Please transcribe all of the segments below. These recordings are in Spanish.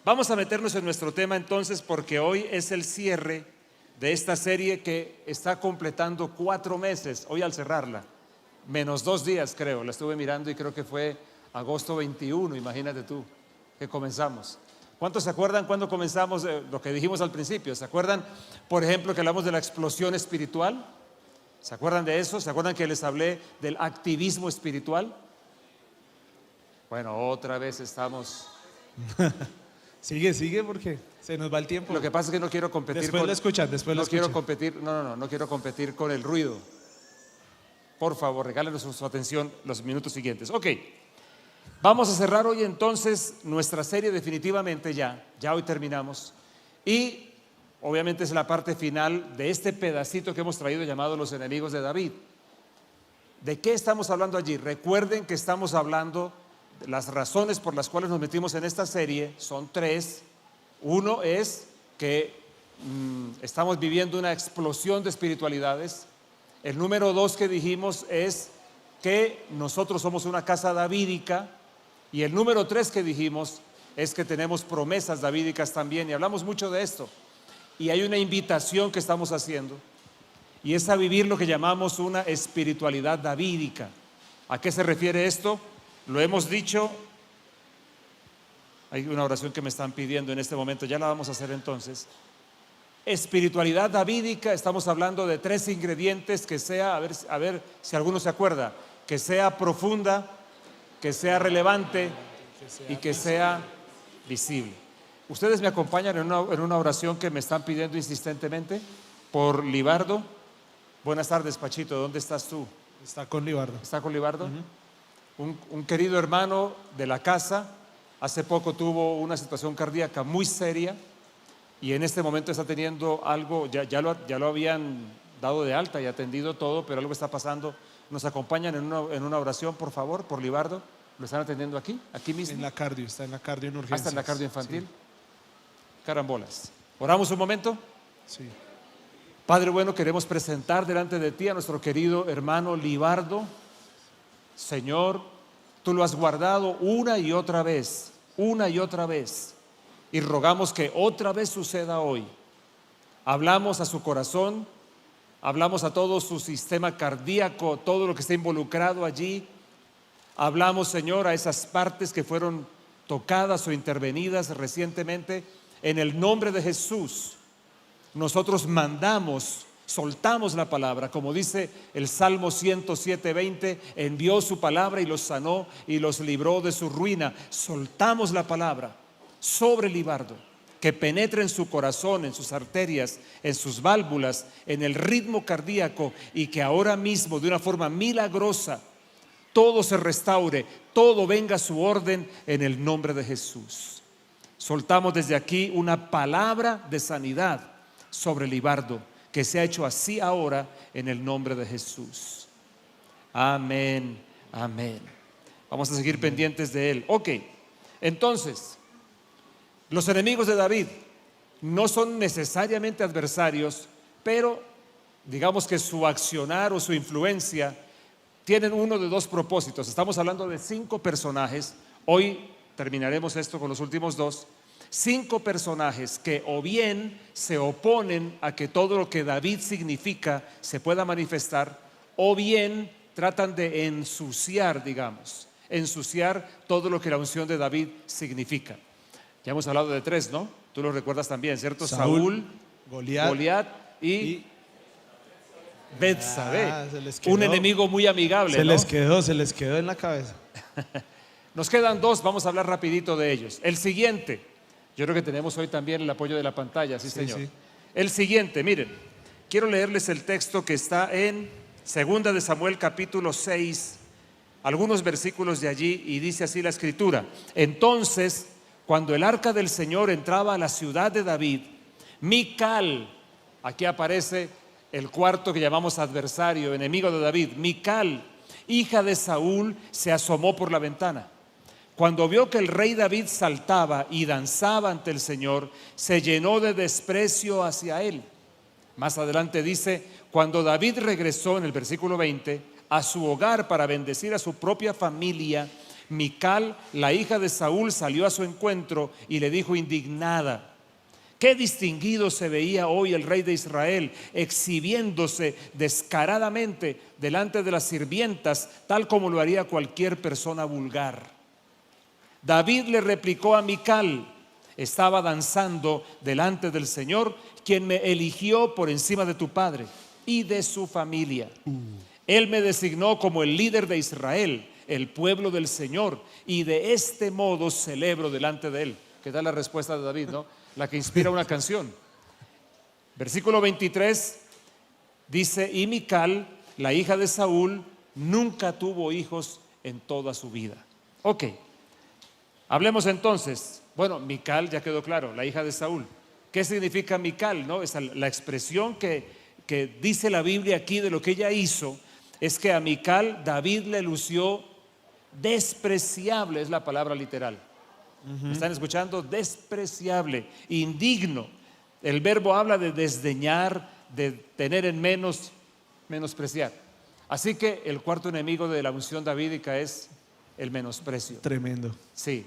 Vamos a meternos en nuestro tema entonces, porque hoy es el cierre de esta serie que está completando 4 meses, hoy al cerrarla, menos 2 días creo, la estuve mirando y creo que fue agosto 21, imagínate tú, que comenzamos. ¿Cuántos se acuerdan cuando comenzamos lo que dijimos al principio? ¿Se acuerdan, por ejemplo, que hablamos de la explosión espiritual? ¿Se acuerdan de eso? ¿Se acuerdan que les hablé del activismo espiritual? Bueno, otra vez estamos... Sigue porque se nos va el tiempo. Lo que pasa es que no quiero competir Después con... lo escuchan, después lo no quiero escuchan. competir, no quiero competir con el ruido. Por favor, regálenos su atención los minutos siguientes. Ok, vamos a cerrar hoy entonces nuestra serie definitivamente ya hoy terminamos. Y obviamente es la parte final de este pedacito que hemos traído llamado Los enemigos de David. ¿De qué estamos hablando allí? Recuerden que estamos hablando... Las razones por las cuales nos metimos en esta serie son 3. Uno es que estamos viviendo una explosión de espiritualidades. El número 2 que dijimos es que nosotros somos una casa davídica. Y el número 3 que dijimos es que tenemos promesas davídicas también. Y hablamos mucho de esto. Y hay una invitación que estamos haciendo. Y es a vivir lo que llamamos una espiritualidad davídica. ¿A qué se refiere esto? Lo hemos dicho, hay una oración que me están pidiendo en este momento, ya la vamos a hacer entonces. Espiritualidad davídica, estamos hablando de 3 ingredientes, que sea, a ver si alguno se acuerda, que sea profunda, que sea relevante y que sea visible. Ustedes me acompañan en una oración que me están pidiendo insistentemente por Libardo. Buenas tardes, Pachito, ¿dónde estás tú? Está con Libardo. ¿Está con Libardo? Un querido hermano de la casa, hace poco tuvo una situación cardíaca muy seria y en este momento está teniendo algo, ya lo habían dado de alta y atendido todo, pero algo está pasando. ¿Nos acompañan en una oración, por favor, por Libardo? ¿Lo están atendiendo aquí mismo? En la cardio, está en la cardio en urgencias. ¿Hasta en la cardio infantil? Sí. Carambolas. ¿Oramos un momento? Sí. Padre bueno, queremos presentar delante de ti a nuestro querido hermano Libardo. Señor, tú lo has guardado una y otra vez, y rogamos que otra vez suceda hoy. Hablamos a su corazón, hablamos a todo su sistema cardíaco, todo lo que está involucrado allí. Hablamos, Señor, a esas partes que fueron tocadas o intervenidas recientemente. En el nombre de Jesús, nosotros soltamos la palabra, como dice el Salmo 107:20, envió su palabra y los sanó y los libró de su ruina. Soltamos la palabra sobre Libardo, que penetre en su corazón, en sus arterias, en sus válvulas, en el ritmo cardíaco, y que ahora mismo, de una forma milagrosa, todo se restaure, todo venga a su orden en el nombre de Jesús. Soltamos desde aquí una palabra de sanidad sobre Libardo, que se ha hecho así ahora en el nombre de Jesús. Amén, amén. Vamos a seguir pendientes de él. Ok, entonces, los enemigos de David no son necesariamente adversarios, pero digamos que su accionar o su influencia tienen uno de 2 propósitos. Estamos hablando de 5 personajes. Hoy terminaremos esto con los últimos 2. 5 personajes que o bien se oponen a que todo lo que David significa se pueda manifestar, o bien tratan de ensuciar todo lo que la unción de David significa. Ya hemos hablado de 3, ¿no? Tú lo recuerdas también, ¿cierto? Saúl, Goliat y Betsabé. Un enemigo muy amigable, Se ¿no? se les quedó en la cabeza. Nos quedan 2, vamos a hablar rapidito de ellos. El siguiente, yo creo que tenemos hoy también el apoyo de la pantalla, sí, señor. Sí. El siguiente, miren, quiero leerles el texto que está en 2 de Samuel capítulo 6, algunos versículos de allí, y dice así la escritura: entonces, cuando el arca del Señor entraba a la ciudad de David, Mical, aquí aparece el cuarto que llamamos adversario, enemigo de David, Mical, hija de Saúl, se asomó por la ventana. Cuando vio que el rey David saltaba y danzaba ante el Señor, se llenó de desprecio hacia él. Más adelante dice: cuando David regresó, en el versículo 20, a su hogar para bendecir a su propia familia, Mical, la hija de Saúl, salió a su encuentro y le dijo indignada: qué distinguido se veía hoy el rey de Israel, exhibiéndose descaradamente delante de las sirvientas, tal como lo haría cualquier persona vulgar. David le replicó a Mical: estaba danzando delante del Señor, quien me eligió por encima de tu padre y de su familia. Él me designó como el líder de Israel, el pueblo del Señor, y de este modo celebro delante de él. ¿Qué tal la respuesta de David, no? La que inspira una canción. Versículo 23 dice: y Mical, la hija de Saúl, nunca tuvo hijos en toda su vida. Ok, hablemos entonces. Bueno, Mical ya quedó claro, la hija de Saúl. ¿Qué significa Mical? ¿No? Esa, la expresión que dice la Biblia aquí de lo que ella hizo es que a Mical David le lució despreciable, es la palabra literal. ¿Me están escuchando? Despreciable, indigno. El verbo habla de desdeñar, de tener en menos, menospreciar. Así que el cuarto enemigo de la unción davídica es el menosprecio. Tremendo. Sí,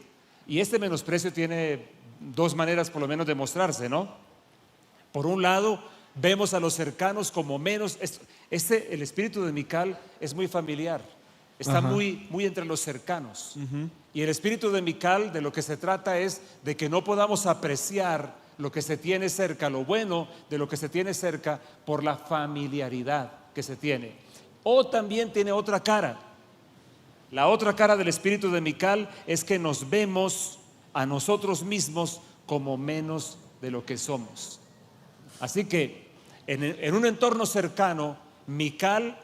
y este menosprecio tiene dos maneras por lo menos de mostrarse, ¿no? Por un lado, vemos a los cercanos como menos. El espíritu de Mical es muy familiar, está muy entre los cercanos. Y el espíritu de Mical, de lo que se trata es de que no podamos apreciar lo que se tiene cerca, lo bueno de lo que se tiene cerca, por la familiaridad que se tiene. O también tiene otra cara. La otra cara del espíritu de Mical es que nos vemos a nosotros mismos como menos de lo que somos. Así que en un entorno cercano, Mical,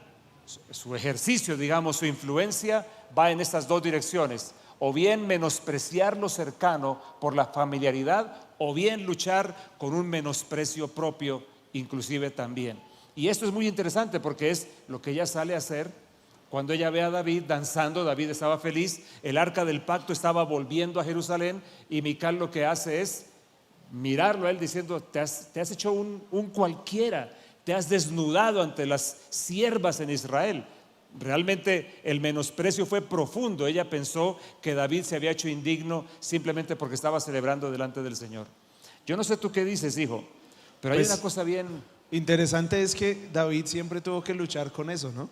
su ejercicio, digamos, su influencia va en estas dos direcciones: o bien menospreciar lo cercano por la familiaridad, o bien luchar con un menosprecio propio inclusive también. Y esto es muy interesante porque es lo que ella sale a hacer cuando ella ve a David danzando. David estaba feliz, el arca del pacto estaba volviendo a Jerusalén, y Mical lo que hace es mirarlo a él diciendo: te has hecho un cualquiera, te has desnudado ante las siervas en Israel. Realmente el menosprecio fue profundo. Ella pensó que David se había hecho indigno simplemente porque estaba celebrando delante del Señor. Yo no sé tú qué dices, hijo, pero hay Pues, una cosa bien interesante es que David siempre tuvo que luchar con eso, ¿no?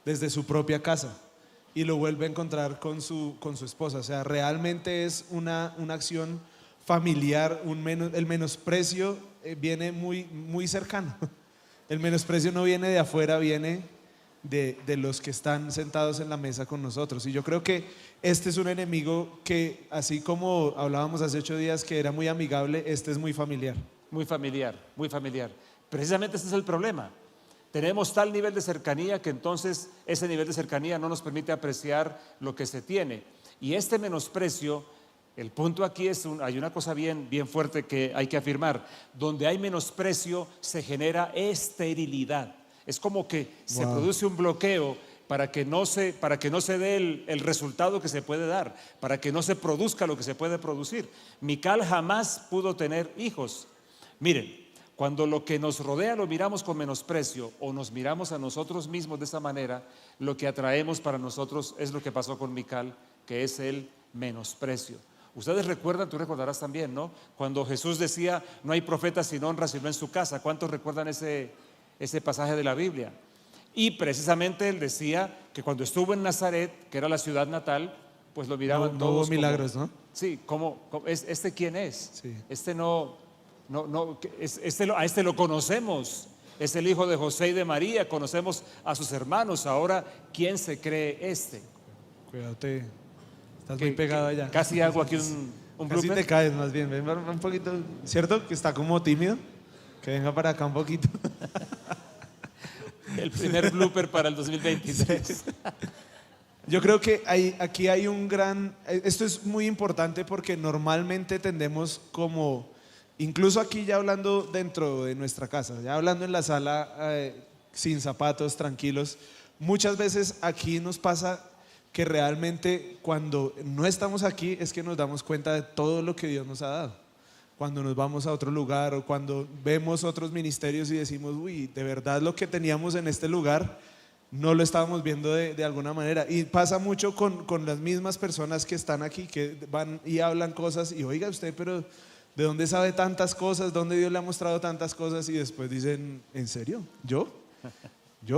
Desde su propia casa, y lo vuelve a encontrar con su esposa. O sea, realmente es una acción familiar. El menosprecio viene muy cercano. El menosprecio no viene de afuera, viene de los que están sentados en la mesa con nosotros. Y yo creo que este es un enemigo que, así como hablábamos hace 8 días que era muy amigable, este es muy familiar. muy familiar, muy familiar. Precisamente ese es el problema. Tenemos tal nivel de cercanía que entonces ese nivel de cercanía no nos permite apreciar lo que se tiene. Y este menosprecio, el punto aquí es, hay una cosa bien fuerte que hay que afirmar: donde hay menosprecio se genera esterilidad. Es como que se produce un bloqueo para que no se dé el resultado que se puede dar, para que no se produzca lo que se puede producir. Mical jamás pudo tener hijos. Miren, cuando lo que nos rodea lo miramos con menosprecio, o nos miramos a nosotros mismos de esa manera, lo que atraemos para nosotros es lo que pasó con Mical, que es el menosprecio. Ustedes recuerdan, tú recordarás también, ¿no? Cuando Jesús decía: no hay profeta sin honra sino en su casa. ¿Cuántos recuerdan ese pasaje de la Biblia? Y precisamente él decía que cuando estuvo en Nazaret, que era la ciudad natal, pues lo miraban No todos hubo como, milagros, ¿no? sí, ¿este quién es? Sí. Este a este lo conocemos, es el hijo de José y de María, conocemos a sus hermanos. Ahora, ¿quién se cree este? Cuídate, estás muy pegado allá. Casi hago aquí un Casi blooper. te caes más bien. Ven un poquito, ¿cierto? Que está como tímido. Que venga para acá un poquito. El primer blooper para el 2023. Yo creo que aquí hay esto es muy importante porque normalmente tendemos como, incluso aquí ya hablando dentro de nuestra casa, ya hablando en la sala, sin zapatos, tranquilos, muchas veces aquí nos pasa que realmente cuando no estamos aquí es que nos damos cuenta de todo lo que Dios nos ha dado. Cuando nos vamos a otro lugar o cuando vemos otros ministerios y decimos: uy, de verdad lo que teníamos en este lugar no lo estábamos viendo de alguna manera. Y pasa mucho con las mismas personas que están aquí, que van y hablan cosas y oiga usted, pero ¿de dónde sabe tantas cosas? ¿Dónde Dios le ha mostrado tantas cosas? Y después dicen, ¿en serio? ¿Yo?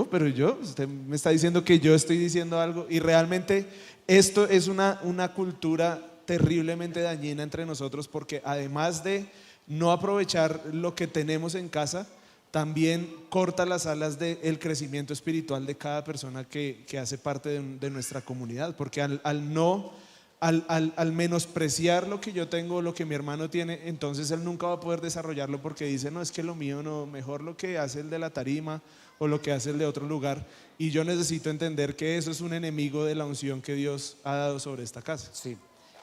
Pero usted me está diciendo que yo estoy diciendo algo. Y realmente esto es una cultura terriblemente dañina entre nosotros, porque además de no aprovechar lo que tenemos en casa, también corta las alas del crecimiento espiritual de cada persona que hace parte de nuestra comunidad, porque al menospreciar lo que yo tengo, lo que mi hermano tiene, entonces él nunca va a poder desarrollarlo, porque dice, no, es que lo mío no, mejor lo que hace el de la tarima o lo que hace el de otro lugar. Y yo necesito entender que eso es un enemigo de la unción que Dios ha dado sobre esta casa. Sí.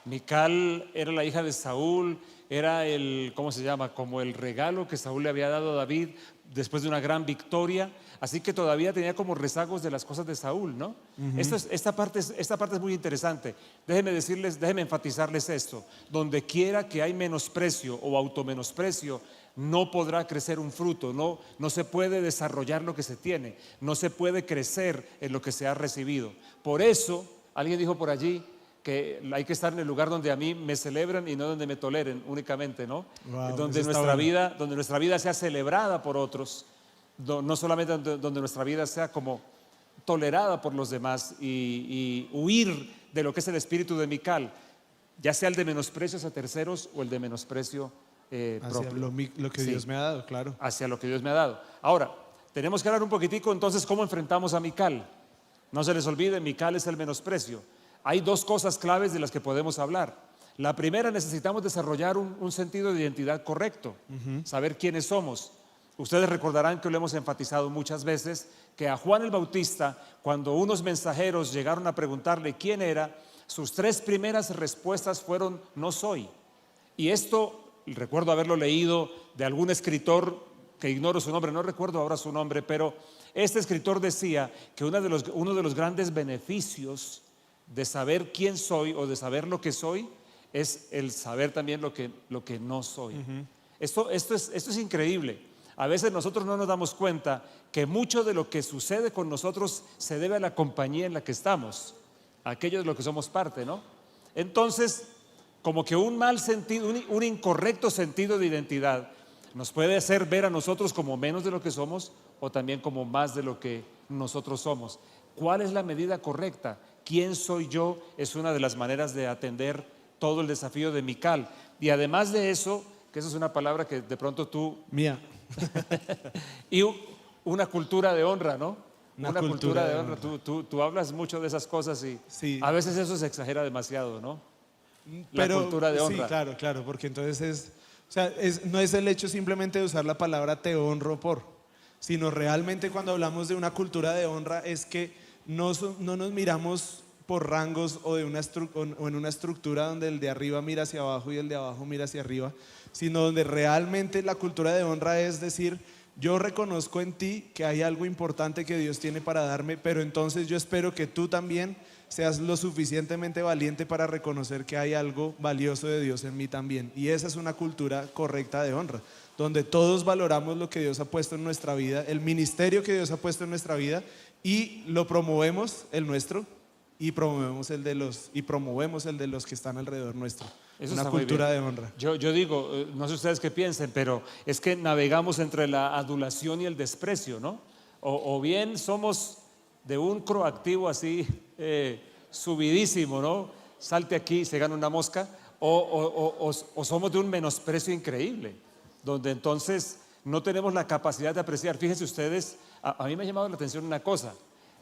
Mical era la hija de Saúl, era ¿cómo se llama? Como el regalo que Saúl le había dado a David después de una gran victoria, así que todavía tenía como rezagos de las cosas de Saúl, ¿no? Esta parte es muy interesante. Déjenme enfatizarles esto: donde quiera que hay menosprecio o automenosprecio, no podrá crecer un fruto, no se puede desarrollar lo que se tiene, no se puede crecer en lo que se ha recibido. Por eso, alguien dijo por allí que hay que estar en el lugar donde a mí me celebran y no donde me toleren únicamente, ¿no? Wow, donde nuestra vida sea celebrada por otros, no solamente donde nuestra vida sea como tolerada por los demás, y huir de lo que es el espíritu de Mical, ya sea el de menosprecios a terceros o el de menosprecio hacia propio. lo que Dios me ha dado, claro. Hacia lo que Dios me ha dado. Ahora, tenemos que hablar un poquitico entonces cómo enfrentamos a Mical. No se les olvide, Mical es el menosprecio. Hay dos cosas claves de las que podemos hablar. La primera, necesitamos desarrollar un sentido de identidad correcto, saber quiénes somos. Ustedes recordarán que lo hemos enfatizado muchas veces, que a Juan el Bautista, cuando unos mensajeros llegaron a preguntarle quién era, sus tres primeras respuestas fueron: no soy. Y esto recuerdo haberlo leído de algún escritor que ignoro su nombre, no recuerdo ahora su nombre, pero este escritor decía que uno de los grandes beneficios de saber quién soy o de saber lo que soy es el saber también lo que no soy. Esto es increíble. A veces nosotros no nos damos cuenta que mucho de lo que sucede con nosotros se debe a la compañía en la que estamos, a aquello de lo que somos parte, ¿no? Entonces, como que un mal sentido, un incorrecto sentido de identidad nos puede hacer ver a nosotros como menos de lo que somos o también como más de lo que nosotros somos. ¿Cuál es la medida correcta? ¿Quién soy yo? Es una de las maneras de atender todo el desafío de Mical. Y además de eso, que esa es una palabra que de pronto tú... Mía. Y una cultura de honra, ¿no? Una cultura de honra. Tú hablas mucho de esas cosas y sí, a veces eso se exagera demasiado, ¿no? Pero, la cultura de honra. Sí, claro, porque entonces no es el hecho simplemente de usar la palabra te honro por, sino realmente cuando hablamos de una cultura de honra es que no nos miramos por rangos o en una estructura donde el de arriba mira hacia abajo y el de abajo mira hacia arriba, sino donde realmente la cultura de honra es decir, yo reconozco en ti que hay algo importante que Dios tiene para darme, pero entonces yo espero que tú también seas lo suficientemente valiente para reconocer que hay algo valioso de Dios en mí también. Y esa es una cultura correcta de honra, donde todos valoramos lo que Dios ha puesto en nuestra vida, el ministerio que Dios ha puesto en nuestra vida, y lo promovemos, el nuestro, y promovemos el de los que están alrededor nuestro. Eso una está muy cultura bien. de honra. Yo digo, no sé ustedes qué piensen, pero es que navegamos entre la adulación y el desprecio, ¿no? O bien somos de un proactivo así subidísimo, ¿no? Salte aquí y se gana una mosca, o somos de un menosprecio increíble, donde entonces no tenemos la capacidad de apreciar. Fíjense ustedes, a mí me ha llamado la atención una cosa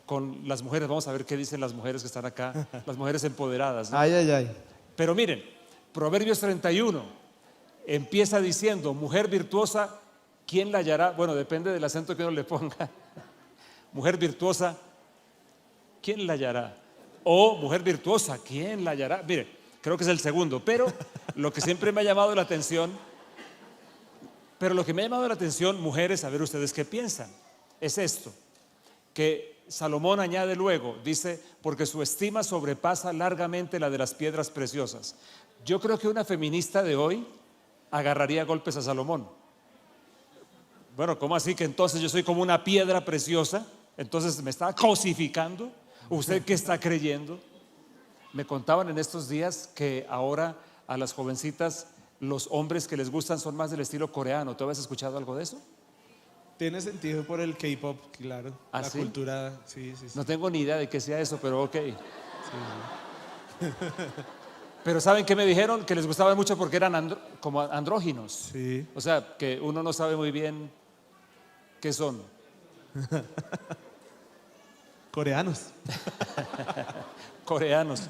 con las mujeres. Vamos a ver qué dicen las mujeres que están acá, las mujeres empoderadas, ¿no? Ay. Pero miren, Proverbios 31 empieza diciendo: mujer virtuosa, ¿quién la hallará? Bueno, depende del acento que uno le ponga. Mujer virtuosa, ¿quién la hallará? O mujer virtuosa, ¿quién la hallará? Mire, creo que es el segundo, pero lo que siempre me ha llamado la atención, mujeres, a ver ustedes qué piensan, es esto, que Salomón añade luego, dice: porque su estima sobrepasa largamente la de las piedras preciosas. Yo creo que una feminista de hoy agarraría golpes a Salomón. Bueno, ¿cómo así que entonces yo soy como una piedra preciosa? Entonces me está cosificando. ¿Usted qué está creyendo? Me contaban en estos días que ahora a las jovencitas los hombres que les gustan son más del estilo coreano. ¿Tú habías escuchado algo de eso? Tiene sentido por el K-pop, claro. ¿Ah, la sí? cultura, sí, sí, sí. No tengo ni idea de qué sea eso, pero ok. Sí, Pero ¿saben qué me dijeron? Que les gustaban mucho porque eran como andróginos. sí. O sea, que uno no sabe muy bien qué son. Coreanos. Coreanos.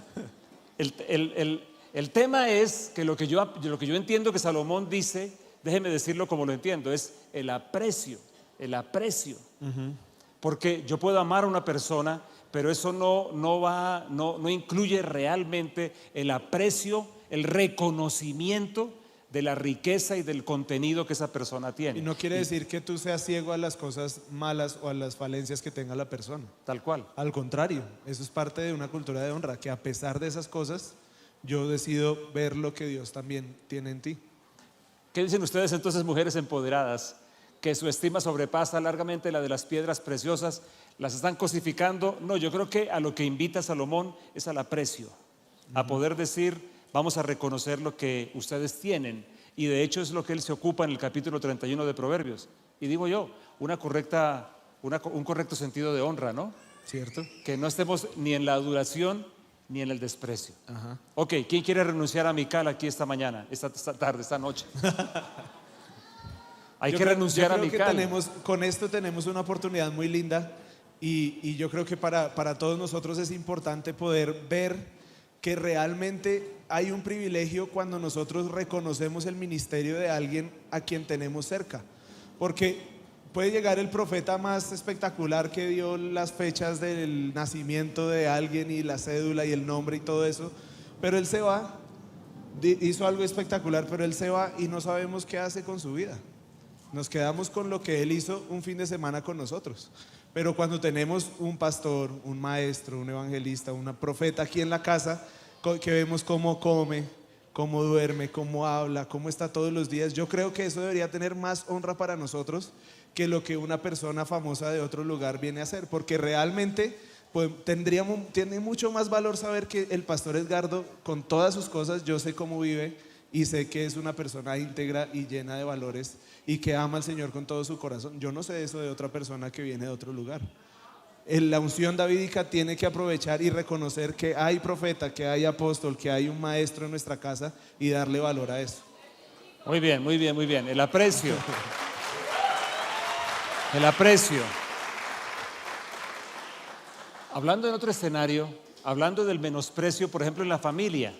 El tema es que lo que yo entiendo que Salomón dice, déjeme decirlo como lo entiendo, es el aprecio, el aprecio. Porque yo puedo amar a una persona, pero eso no incluye realmente el aprecio, el reconocimiento de la riqueza y del contenido que esa persona tiene. Y no quiere decir que tú seas ciego a las cosas malas o a las falencias que tenga la persona. Tal cual. Al contrario, eso es parte de una cultura de honra, que a pesar de esas cosas, yo decido ver lo que Dios también tiene en ti. ¿Qué dicen ustedes entonces, mujeres empoderadas? Que su estima sobrepasa largamente la de las piedras preciosas, las están cosificando. No, yo creo que a lo que invita Salomón es al aprecio, a poder decir, vamos a reconocer lo que ustedes tienen. Y de hecho es lo que él se ocupa en el capítulo 31 de Proverbios. Y digo yo, un correcto sentido de honra, ¿no? ¿Cierto? Que no estemos ni en la adulación ni en el desprecio. Ajá. Ok, ¿quién quiere renunciar a Mical aquí esta mañana, esta tarde, esta noche? Hay que renunciar a yo creo que Mical. con esto tenemos una oportunidad muy linda y yo creo que para todos nosotros es importante poder ver que realmente hay un privilegio cuando nosotros reconocemos el ministerio de alguien a quien tenemos cerca. Porque puede llegar el profeta más espectacular que dio las fechas del nacimiento de alguien y la cédula y el nombre y todo eso, pero él se va, hizo algo espectacular, pero él se va y no sabemos qué hace con su vida. Nos quedamos con lo que él hizo un fin de semana con nosotros. Pero cuando tenemos un pastor, un maestro, un evangelista, una profeta aquí en la casa, que vemos cómo come, cómo duerme, cómo habla, cómo está todos los días, yo creo que eso debería tener más honra para nosotros que lo que una persona famosa de otro lugar viene a hacer. Porque realmente pues, tiene mucho más valor saber que el pastor Edgardo, con todas sus cosas, yo sé cómo vive y sé que es una persona íntegra y llena de valores y que ama al Señor con todo su corazón. Yo no sé eso de otra persona que viene de otro lugar. La unción davídica tiene que aprovechar y reconocer que hay profeta, que hay apóstol, que hay un maestro en nuestra casa y darle valor a eso. Muy bien, muy bien, muy bien. El aprecio. El aprecio. Hablando en otro escenario, hablando del menosprecio, por ejemplo, en la familia.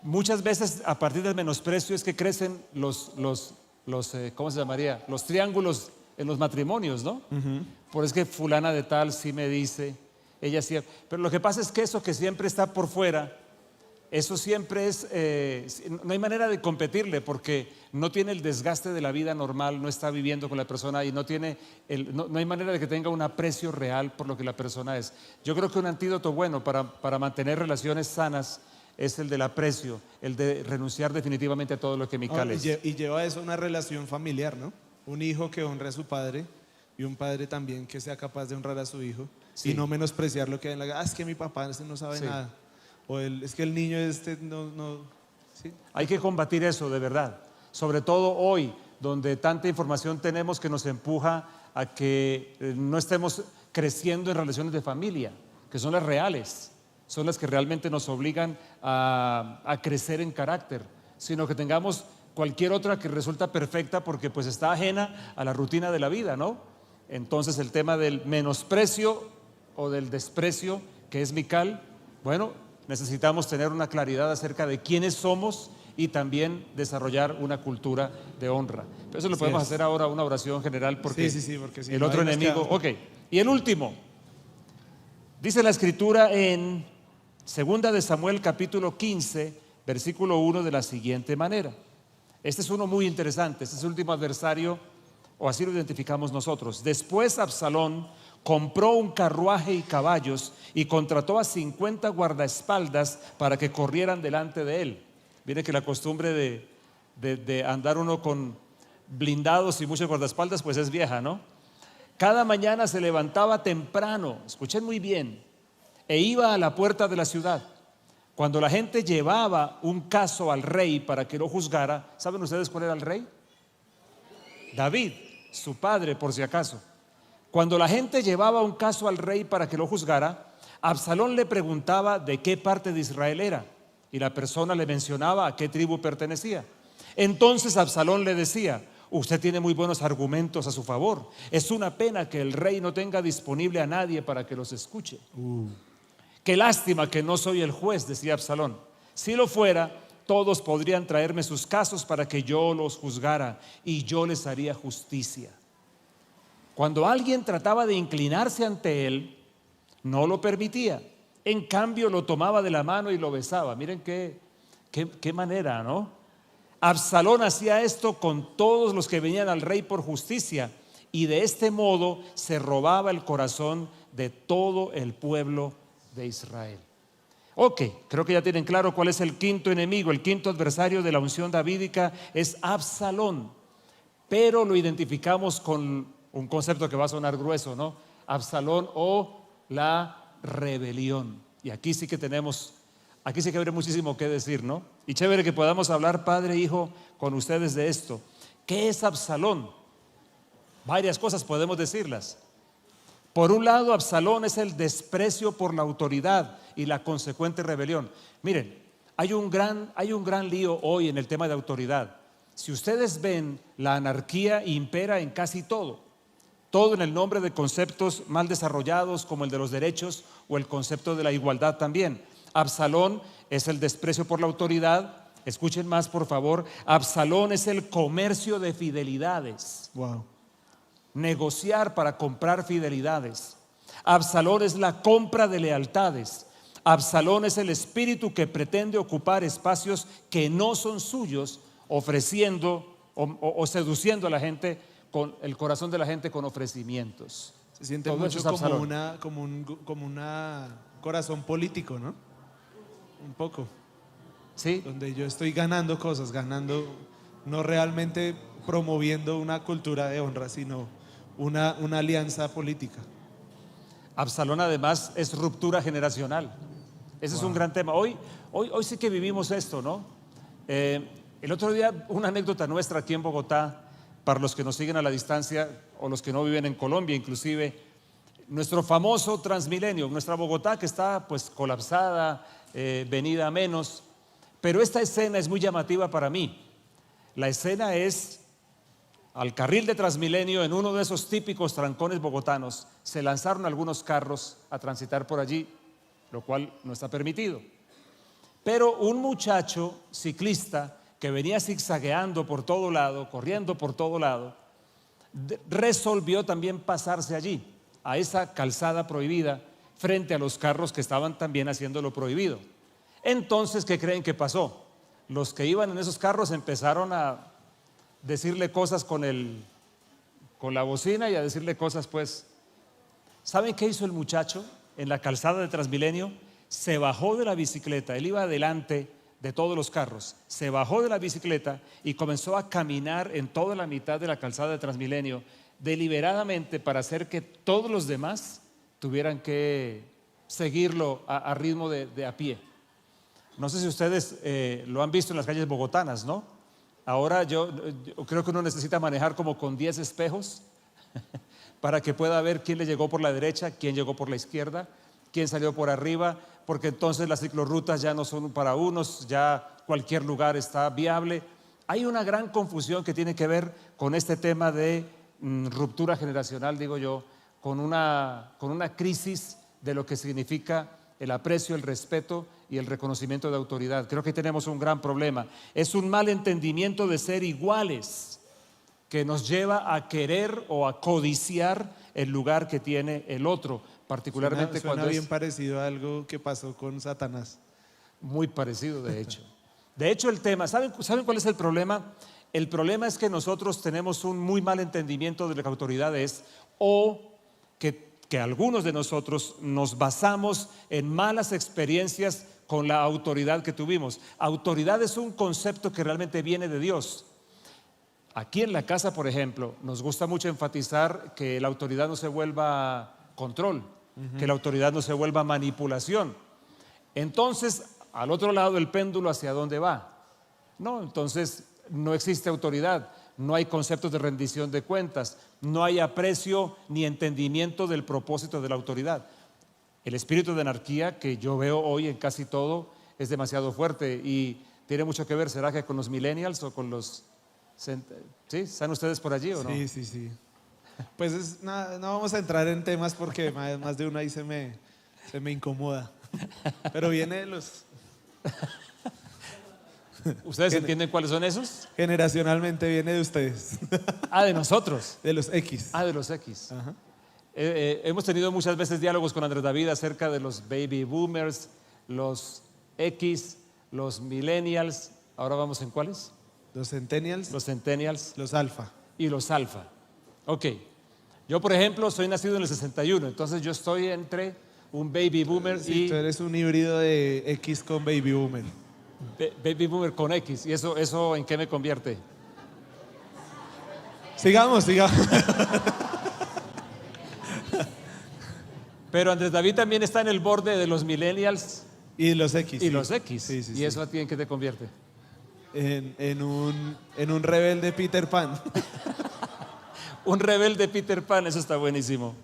Muchas veces a partir del menosprecio es que crecen ¿cómo se llamaría? Los triángulos en los matrimonios, ¿no? Por es que fulana de tal sí me dice, ella sí. Pero lo que pasa es que eso que siempre está por fuera, eso siempre es, no hay manera de competirle porque no tiene el desgaste de la vida normal, no está viviendo con la persona y no hay manera de que tenga un aprecio real por lo que la persona es. Yo creo que un antídoto bueno para mantener relaciones sanas es el del aprecio, el de renunciar definitivamente a todo lo que Mical es. Y lleva eso a una relación familiar, ¿no? Un hijo que honre a su padre y un padre también que sea capaz de honrar a su hijo, sí, y no menospreciar lo que hay en la es que mi papá no sabe sí, nada, o es que el niño no ¿sí? Hay que combatir eso de verdad, sobre todo hoy donde tanta información tenemos que nos empuja a que no estemos creciendo en relaciones de familia, que son las reales, son las que realmente nos obligan a crecer en carácter, sino que tengamos cualquier otra que resulta perfecta porque pues está ajena a la rutina de la vida, ¿no? Entonces el tema del menosprecio o del desprecio, que es Mical, bueno, necesitamos tener una claridad acerca de quiénes somos y también desarrollar una cultura de honra. Pero eso lo podemos hacer ahora, una oración general, porque, porque si el no, otro ahí nos enemigo. queda. Ok, y el último, dice la escritura en 2 de Samuel capítulo 15, versículo 1 de la siguiente manera. Este es uno muy interesante, este es el último adversario, o así lo identificamos nosotros. Después Absalón compró un carruaje y caballos y contrató a 50 guardaespaldas para que corrieran delante de él. Mire que la costumbre de andar uno con blindados y muchos guardaespaldas pues es vieja, ¿no? Cada mañana se levantaba temprano, escuchen muy bien, e iba a la puerta de la ciudad. Cuando la gente llevaba un caso al rey para que lo juzgara, ¿saben ustedes cuál era el rey? David, su padre, por si acaso. Cuando la gente llevaba un caso al rey para que lo juzgara, Absalón le preguntaba de qué parte de Israel era, y la persona le mencionaba a qué tribu pertenecía. Entonces Absalón le decía: usted tiene muy buenos argumentos a su favor. Es una pena que el rey no tenga disponible a nadie para que los escuche. Qué lástima que no soy el juez, decía Absalón. Si lo fuera, todos podrían traerme sus casos para que yo los juzgara y yo les haría justicia. Cuando alguien trataba de inclinarse ante él, no lo permitía. En cambio, lo tomaba de la mano y lo besaba. Miren qué manera, ¿no? Absalón hacía esto con todos los que venían al rey por justicia, y de este modo se robaba el corazón de todo el pueblo de Israel. Ok, creo que ya tienen claro cuál es el quinto enemigo, el quinto adversario de la unción davídica es Absalón, pero lo identificamos con un concepto que va a sonar grueso, ¿no? Absalón o la rebelión. Y aquí sí que habrá muchísimo que decir, ¿no? Y chévere que podamos hablar, padre e hijo, con ustedes de esto. ¿Qué es Absalón? Varias cosas podemos decirlas. Por un lado, Absalón es el desprecio por la autoridad y la consecuente rebelión. Miren, hay un gran lío hoy en el tema de autoridad. Si ustedes ven, la anarquía impera en casi todo en el nombre de conceptos mal desarrollados como el de los derechos o el concepto de la igualdad también. Absalón es el desprecio por la autoridad. Escuchen más, por favor. Absalón es el comercio de fidelidades. Wow. Negociar para comprar fidelidades. Absalón es la compra de lealtades. Absalón es el espíritu que pretende ocupar espacios que no son suyos, ofreciendo o seduciendo a la gente, con el corazón de la gente con ofrecimientos. Se siente Todo mucho eso es Absalón. como una corazón político, ¿no? Un poco. ¿Sí? Donde yo estoy ganando cosas, no realmente promoviendo una cultura de honra, sino una alianza política. Absalón además es ruptura generacional. Ese es un gran tema. Hoy sí que vivimos esto, ¿no? El otro día, una anécdota nuestra aquí en Bogotá, para los que nos siguen a la distancia o los que no viven en Colombia inclusive, nuestro famoso Transmilenio, nuestra Bogotá que está pues colapsada, venida a menos, pero esta escena es muy llamativa para mí. La escena es al carril de Transmilenio, en uno de esos típicos trancones bogotanos, se lanzaron algunos carros a transitar por allí, lo cual no está permitido. Pero un muchacho ciclista que venía zigzagueando por todo lado, corriendo por todo lado, resolvió también pasarse allí, a esa calzada prohibida, frente a los carros que estaban también haciendo lo prohibido. Entonces, ¿qué creen que pasó? Los que iban en esos carros empezaron a decirle cosas con la bocina y a decirle cosas, pues. ¿Saben qué hizo el muchacho en la calzada de Transmilenio? Se bajó de la bicicleta, él iba adelante de todos los carros, se bajó de la bicicleta y comenzó a caminar en toda la mitad de la calzada de Transmilenio, deliberadamente para hacer que todos los demás tuvieran que seguirlo a ritmo de a pie. No sé si ustedes lo han visto en las calles bogotanas, ¿no? Ahora yo creo que uno necesita manejar como con 10 espejos para que pueda ver quién le llegó por la derecha, quién llegó por la izquierda, quién salió por arriba, porque entonces las ciclorrutas ya no son para unos, ya cualquier lugar está viable. Hay una gran confusión que tiene que ver con este tema de ruptura generacional, digo yo, con una crisis de lo que significa el aprecio, el respeto y el reconocimiento de autoridad. Creo que tenemos un gran problema. Es un mal entendimiento de ser iguales que nos lleva a querer o a codiciar el lugar que tiene el otro, particularmente suena cuando bien parecido a algo que pasó con Satanás. Muy parecido, de hecho. De hecho, el tema, ¿saben cuál es el problema? El problema es que nosotros tenemos un muy mal entendimiento de lo que autoridad es, o que algunos de nosotros nos basamos en malas experiencias con la autoridad que tuvimos. Autoridad es un concepto que realmente viene de Dios. Aquí en la casa, por ejemplo, nos gusta mucho enfatizar que la autoridad no se vuelva control, que la autoridad no se vuelva manipulación. Entonces, al otro lado del péndulo, ¿hacia dónde va? No, entonces no existe autoridad, no hay conceptos de rendición de cuentas, no hay aprecio ni entendimiento del propósito de la autoridad. El espíritu de anarquía que yo veo hoy en casi todo es demasiado fuerte y tiene mucho que ver, ¿será que con los millennials o con los... ¿Sí? ¿Están ustedes por allí o no? Sí, sí, sí. Pues no vamos a entrar en temas porque más de uno ahí se me incomoda. Pero viene de los... ¿Ustedes entienden cuáles son esos? Generacionalmente viene de ustedes. Ah, de nosotros. De los X. Ah, de los X. Ajá. Hemos tenido muchas veces diálogos con Andrés David acerca de los baby boomers, los X, los millennials. Ahora vamos en ¿cuáles? Los centennials. Los centennials Los alfa. y los alfa. Ok. Yo, por ejemplo, soy nacido en el 61, entonces yo estoy entre un baby boomer Sí, y tú eres un híbrido de X con baby boomer. baby boomer con X. ¿Y eso en qué me convierte? Sigamos. Pero Andrés David también está en el borde de los millennials Y los X. y sí. los X. Sí, sí, ¿Y sí. eso a ti en qué te convierte? En un rebelde Peter Pan. Un rebelde Peter Pan, eso está buenísimo.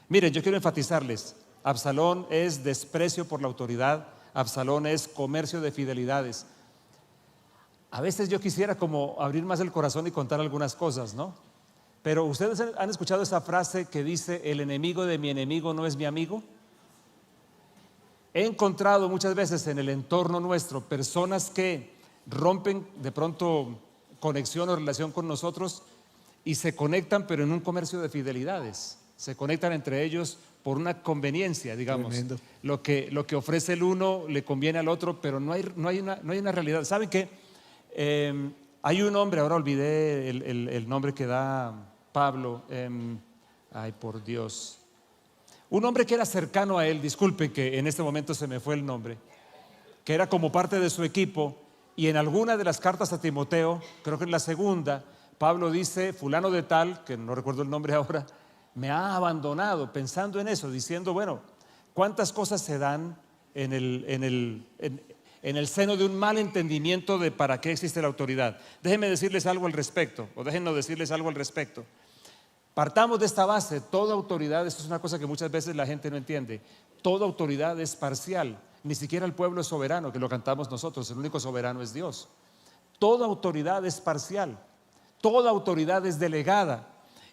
Miren, yo quiero enfatizarles, Absalón es desprecio por la autoridad, Absalón es comercio de fidelidades. A veces yo quisiera como abrir más el corazón y contar algunas cosas, ¿no? Pero ustedes han escuchado esa frase que dice, el enemigo de mi enemigo no es mi amigo. He encontrado muchas veces en el entorno nuestro personas que rompen de pronto conexión o relación con nosotros y se conectan, pero en un comercio de fidelidades. Se conectan entre ellos por una conveniencia, digamos. Tremendo. Lo que ofrece el uno le conviene al otro, pero no hay una realidad. ¿Saben qué? Hay un hombre, ahora olvidé el nombre que da Pablo. Ay, por Dios. Un hombre que era cercano a él, disculpen que en este momento se me fue el nombre, que era como parte de su equipo, y en alguna de las cartas a Timoteo, creo que en la segunda, Pablo dice, fulano de tal, que no recuerdo el nombre ahora, me ha abandonado, pensando en eso, diciendo, bueno, ¿cuántas cosas se dan en el seno de un mal entendimiento de para qué existe la autoridad? Déjenme decirles algo al respecto, o déjennos decirles algo al respecto. Partamos de esta base, toda autoridad, esto es una cosa que muchas veces la gente no entiende, toda autoridad es parcial, ni siquiera el pueblo es soberano, que lo cantamos nosotros, el único soberano es Dios. Toda autoridad es parcial. Toda autoridad es delegada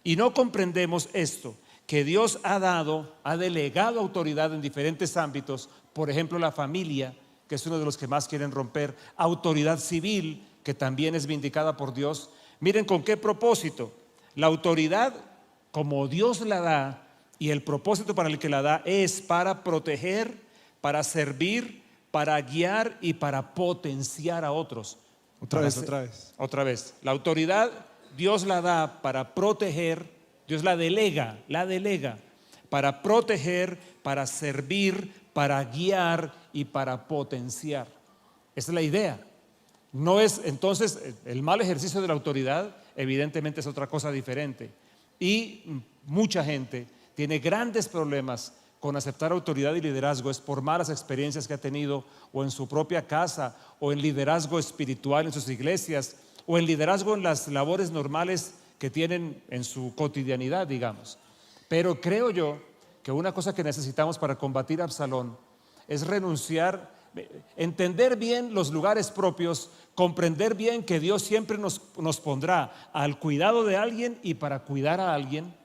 y no comprendemos esto, que Dios ha delegado autoridad en diferentes ámbitos, por ejemplo la familia, que es uno de los que más quieren romper, autoridad civil, que también es vindicada por Dios. Miren con qué propósito. La autoridad, como Dios la da, y el propósito para el que la da es para proteger, para servir, para guiar y para potenciar a otros. Otra vez. Otra vez. La autoridad Dios la da para proteger, Dios la delega para proteger, para servir, para guiar y para potenciar. Esa es la idea. No es, entonces, el mal ejercicio de la autoridad, evidentemente es otra cosa diferente. Y mucha gente tiene grandes problemas con aceptar autoridad y liderazgo, es por malas experiencias que ha tenido o en su propia casa o en liderazgo espiritual en sus iglesias o en liderazgo en las labores normales que tienen en su cotidianidad, digamos. Pero creo yo que una cosa que necesitamos para combatir a Absalón es renunciar, entender bien los lugares propios, comprender bien que Dios siempre nos pondrá al cuidado de alguien y para cuidar a alguien.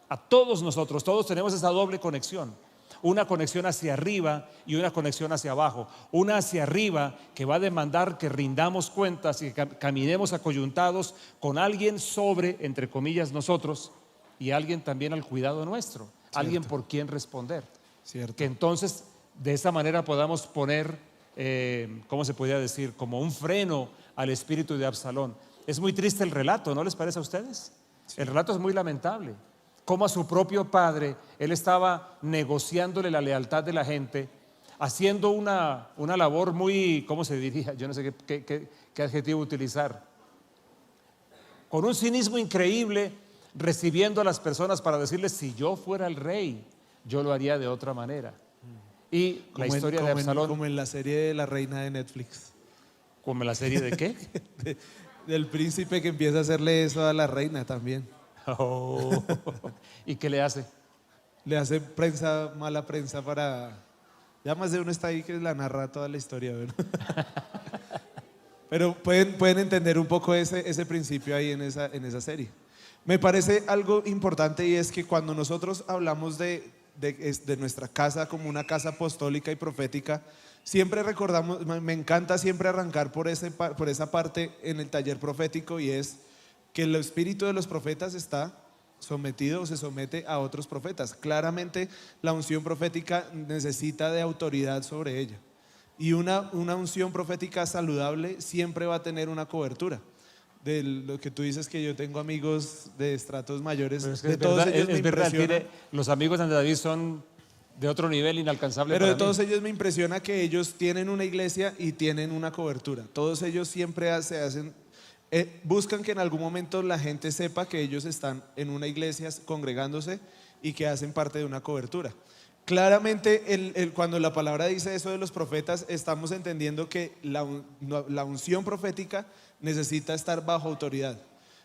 A todos nosotros, todos tenemos esa doble conexión. Una conexión hacia arriba y una conexión hacia abajo. Una hacia arriba que va a demandar que rindamos cuentas y que caminemos acoyuntados con alguien sobre, entre comillas, nosotros y alguien también al cuidado nuestro. Cierto. Alguien por quien responder. Cierto. Que entonces de esa manera podamos poner, ¿cómo se podría decir? Como un freno al espíritu de Absalón. Es muy triste el relato, ¿no les parece a ustedes? Sí. El relato es muy lamentable. Como a su propio padre, él estaba negociándole la lealtad de la gente, haciendo una labor muy, ¿cómo se diría? Yo no sé qué adjetivo utilizar. con un cinismo increíble, recibiendo a las personas para decirles, si yo fuera el rey, yo lo haría de otra manera. Y la historia de Absalón, como en la serie de la reina de Netflix. ¿como la serie de qué? Del príncipe que empieza a hacerle eso a la reina también. Oh. ¿Y qué le hace? Le hace prensa, mala prensa para... Ya más de uno está ahí que la narra toda la historia, ¿verdad? Pero pueden entender un poco ese principio ahí en esa serie. Me parece algo importante, y es que cuando nosotros hablamos de nuestra casa como una casa apostólica y profética, siempre recordamos, me encanta siempre arrancar por esa parte en el taller profético, y es que el espíritu de los profetas está sometido o se somete a otros profetas. Claramente la unción profética necesita de autoridad sobre ella, y una unción profética saludable siempre va a tener una cobertura. De lo que tú dices, que yo tengo amigos de estratos mayores, Pero es que de es todos verdad, ellos me es verdad, impresiona. los amigos de David son de otro nivel inalcanzable Pero para de todos mí. ellos me impresiona que ellos tienen una iglesia y tienen una cobertura. Todos ellos siempre se hacen, buscan que en algún momento la gente sepa que ellos están en una iglesia congregándose y que hacen parte de una cobertura. Claramente, cuando la palabra dice eso de los profetas, estamos entendiendo que la unción profética necesita estar bajo autoridad.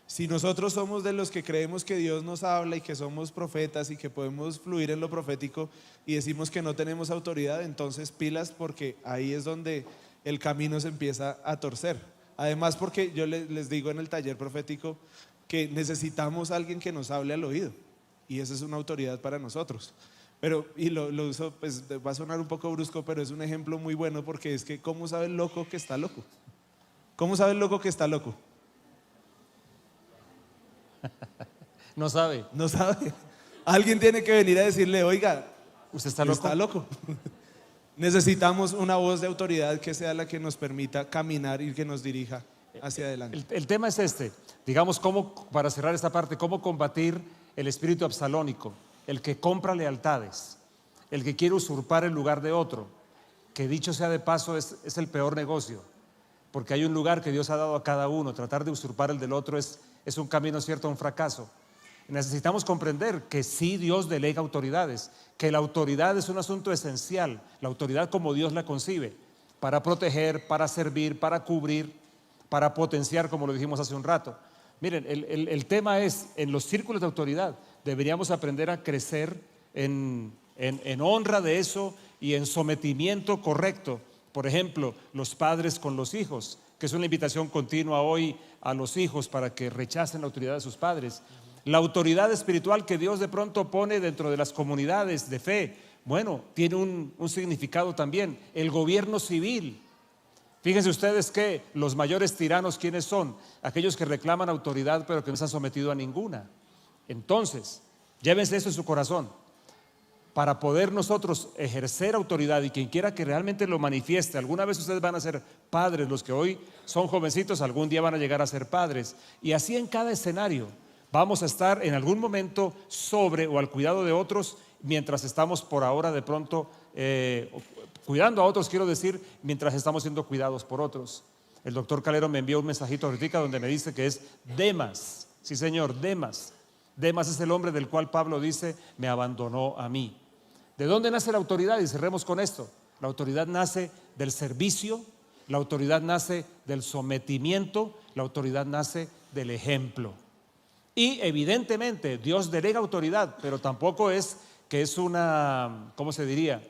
Si nosotros somos de los que creemos que Dios nos habla y que somos profetas y que podemos fluir en lo profético, y decimos que no tenemos autoridad, entonces pilas, porque ahí es donde el camino se empieza a torcer. Además, porque yo les digo en el taller profético que necesitamos a alguien que nos hable al oído, y esa es una autoridad para nosotros. Pero, y lo uso, pues va a sonar un poco brusco, pero es un ejemplo muy bueno, porque es que ¿cómo sabe el loco que está loco? ¿Cómo sabe el loco que está loco? No sabe. No sabe. Alguien tiene que venir a decirle, oiga, ¿Usted está loco? está loco. Necesitamos una voz de autoridad que sea la que nos permita caminar y que nos dirija hacia adelante. El tema es este, digamos, para cerrar esta parte, cómo combatir el espíritu absalónico, el que compra lealtades, el que quiere usurpar el lugar de otro, que dicho sea de paso es el peor negocio, porque hay un lugar que Dios ha dado a cada uno. Tratar de usurpar el del otro es un camino cierto a un fracaso. Necesitamos comprender que sí, Dios delega autoridades, que la autoridad es un asunto esencial, la autoridad como Dios la concibe, para proteger, para servir, para cubrir, para potenciar, como lo dijimos hace un rato. Miren, el tema es, en los círculos de autoridad deberíamos aprender a crecer en honra de eso y en sometimiento correcto. Por ejemplo, los padres con los hijos, que es una invitación continua hoy a los hijos para que rechacen la autoridad de sus padres. La autoridad espiritual que Dios de pronto pone dentro de las comunidades de fe, bueno, tiene un significado también. El gobierno civil. Fíjense ustedes que los mayores tiranos, ¿quiénes son? Aquellos que reclaman autoridad pero que no se han sometido a ninguna. Entonces, llévense eso en su corazón. Para poder nosotros ejercer autoridad, y quien quiera que realmente lo manifieste, alguna vez ustedes van a ser padres, los que hoy son jovencitos algún día van a llegar a ser padres, y así en cada escenario vamos a estar en algún momento sobre o al cuidado de otros, mientras estamos por ahora de pronto cuidando a otros, quiero decir, mientras estamos siendo cuidados por otros. El doctor Calero me envió un mensajito ahorita donde me dice que es Demas. Sí, señor, Demas. Demas es el hombre del cual Pablo dice, me abandonó a mí. ¿De dónde nace la autoridad? Y cerremos con esto. La autoridad nace del servicio, la autoridad nace del sometimiento, la autoridad nace del ejemplo. Y evidentemente Dios delega autoridad, pero tampoco es que es una, ¿cómo se diría?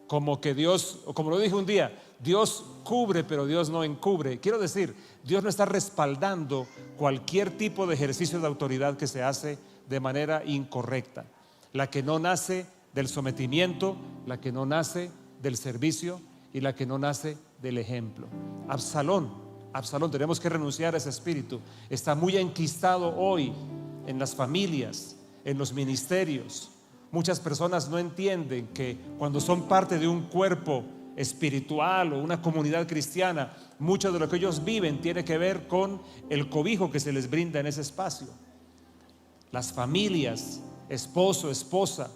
Como que Dios, como lo dije un día, Dios cubre pero Dios no encubre. Quiero decir, Dios no está respaldando cualquier tipo de ejercicio de autoridad que se hace de manera incorrecta. La que no nace del sometimiento, la que no nace del servicio y la que no nace del ejemplo. Absalón, tenemos que renunciar a ese espíritu. Está muy enquistado hoy en las familias, en los ministerios. Muchas personas no entienden que cuando son parte de un cuerpo espiritual o una comunidad cristiana, mucho de lo que ellos viven tiene que ver con el cobijo que se les brinda en ese espacio. Las familias, esposo, esposa,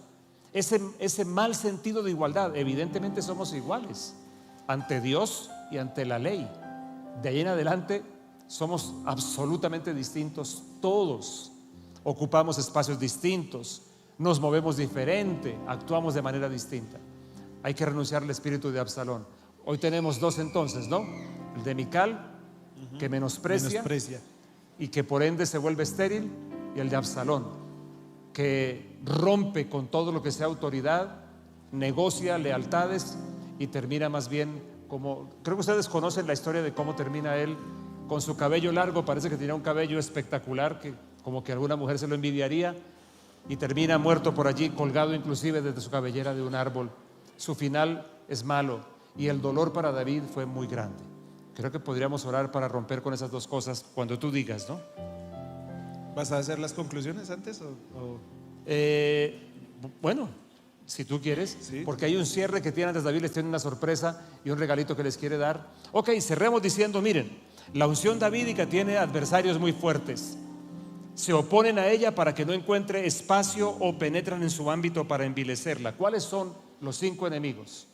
ese mal sentido de igualdad. Evidentemente somos iguales ante Dios y ante la ley. De ahí en adelante Somos absolutamente distintos todos. Ocupamos espacios distintos, nos movemos diferente, actuamos de manera distinta. Hay que renunciar al espíritu de Absalón. Hoy tenemos dos entonces, ¿no? El de Mical, que menosprecia y que por ende se vuelve estéril, y el de Absalón, que rompe con todo lo que sea autoridad, negocia lealtades y termina más bien como, creo que ustedes conocen la historia de cómo termina él con su cabello largo. Parece que tenía un cabello espectacular, que como que alguna mujer se lo envidiaría, y termina muerto por allí, colgado inclusive desde su cabellera de un árbol. Su final es malo y el dolor para David fue muy grande. Creo que podríamos orar para romper con esas dos cosas cuando tú digas, ¿no? ¿Vas a hacer las conclusiones antes o? Bueno, si tú quieres, sí, porque hay un cierre que tiene antes. David les tiene una sorpresa y un regalito que les quiere dar. Ok, cerremos diciendo, miren, la unción davídica tiene adversarios muy fuertes. Se oponen a ella para que no encuentre espacio o penetran en su ámbito para envilecerla. ¿Cuáles son los 5 enemigos?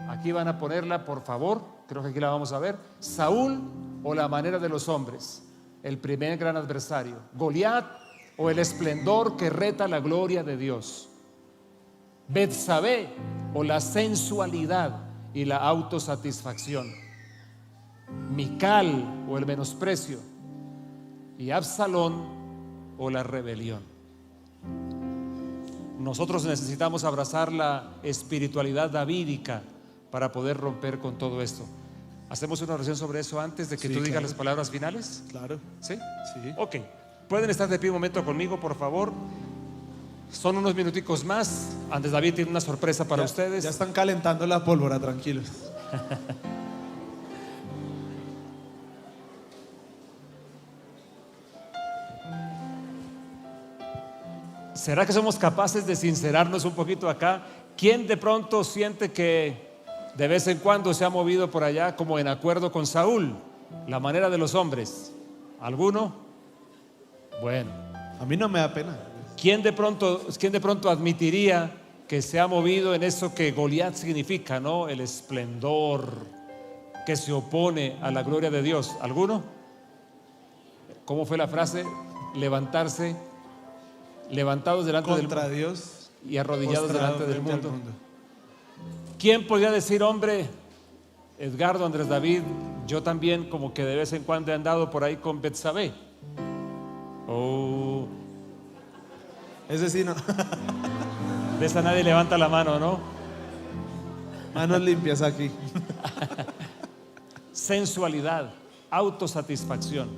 Aquí van a ponerla, por favor, creo que aquí la vamos a ver. Saúl o la manera de los hombres, el primer gran adversario. Goliat o el esplendor que reta la gloria de Dios. Betsabé o la sensualidad y la autosatisfacción. Mical o el menosprecio. Y Absalón o la rebelión. Nosotros necesitamos abrazar la espiritualidad davídica para poder romper con todo esto. ¿Hacemos una oración sobre eso antes de que tú digas las palabras finales? Claro. ¿Sí? Sí. Ok. ¿Pueden estar de pie un momento conmigo, por favor? Son unos minuticos más. Antes David tiene una sorpresa para ustedes. Ya están calentando la pólvora, tranquilos. ¿Será que somos capaces de sincerarnos un poquito acá? ¿Quién de pronto siente que de vez en cuando se ha movido por allá como en acuerdo con Saúl, la manera de los hombres? ¿Alguno? Bueno. A mí no me da pena. ¿Quién de pronto admitiría que se ha movido en eso que Goliat significa, ¿no? El esplendor que se opone a la gloria de Dios. ¿Alguno? ¿Cómo fue la frase? Levantarse, levantados delante Contra del Dios y arrodillados delante del frente al mundo. ¿Quién podría decir, hombre, Edgardo, Andrés David, yo también como que de vez en cuando he andado por ahí con Betsabé? Oh, Ese sí no. de esa nadie levanta la mano, ¿no? Manos limpias aquí. Sensualidad, autosatisfacción.